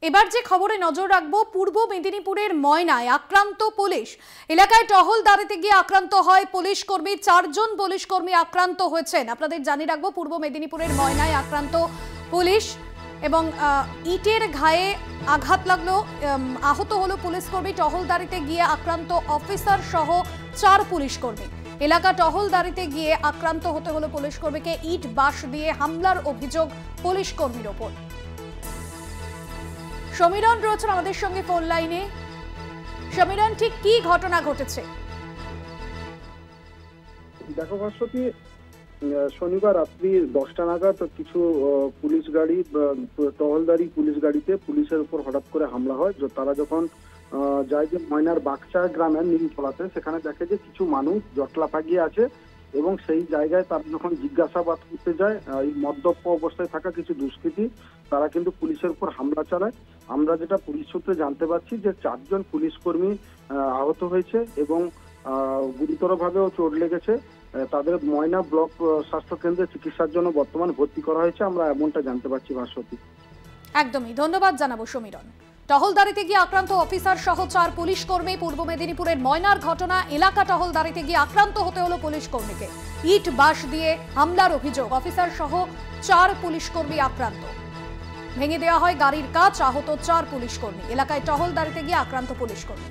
এবার যে খবরে নজর রাখবো, পূর্ব মেদিনীপুরের ময়নায় আক্রান্ত পুলিশ। এলাকায় টহল দাঁড়াতে গিয়ে আক্রান্ত হয় পুলিশ কর্মী। 4 জন পুলিশ কর্মী আক্রান্ত হয়েছেন। আপনাদের জানিয়ে রাখবো, পূর্ব মেদিনীপুরের ময়নায় আক্রান্ত পুলিশ এবং ইটের ঘায়ে আঘাত লাগলো, আহত হলো পুলিশ কর্মী। টহল দাঁড়াতে গিয়ে আক্রান্ত অফিসার সহ 4 পুলিশ কর্মী। এলাকা টহল দাঁড়াতে গিয়ে আক্রান্ত হতে হলো পুলিশ কর্মীকে। ইট বাঁশ দিয়ে হামলার অভিযোগ পুলিশ কর্মীর ওপর। সমীরণ রয়েছেন আমাদের সঙ্গে ফোন লাইনে। সমীরণ, ঠিক কি ঘটনা ঘটেছে? দেখো ভাস্বতী, শনিবার রাত্রি 10টা নাগাদ কিছু পুলিশ গাড়ি, টহলদারি পুলিশ গাড়িতে পুলিশের উপর হঠাৎ করে হামলা হয়। তারা যখন যায় যে ময়নার বাগচা গ্রামের নীলতলাতে, সেখানে দেখে যে কিছু মানুষ জটলা পাকিয়ে আছে এবং সেই জায়গায় তারা যখন জিজ্ঞাসাবাদ করতে যায়, এই মদ্যপ অবস্থায় থাকা কিছু দুষ্কৃতী তারা কিন্তু পুলিশের উপর হামলা চালায়। আমরা যেটা পুলিশ সূত্রে জানতে পারছি যে 4 জন পুলিশ কর্মী আহত হয়েছে এবং গুরুতরভাবেও চোট লেগেছে। তাদের ময়না ব্লক স্বাস্থ্য কেন্দ্রে চিকিৎসার জন্য বর্তমান ভর্তি করা হয়েছে, আমরা এমনটা জানতে পারছি ভাস্বতী। একদমই ধন্যবাদ জানাবো সমীরণ। টহলদারিতে গিয়ে আক্রান্ত অফিসার সহ 4 পুলিশ কর্মী। পূর্ব মেদিনীপুরের ময়নার ঘটনা। এলাকা টহলদারিতে গিয়ে আক্রান্ত হতে হলো পুলিশ কর্মীকে। ইট বাঁশ দিয়ে হামলার অভিযোগ। অফিসার সহ 4 পুলিশ কর্মী আক্রান্ত। ভেঙে দেওয়া হয় গাড়ির কাঁচ। আহত 4 পুলিশ কর্মী। এলাকায় টহলদারিতে গিয়ে আক্রান্ত পুলিশ কর্মী।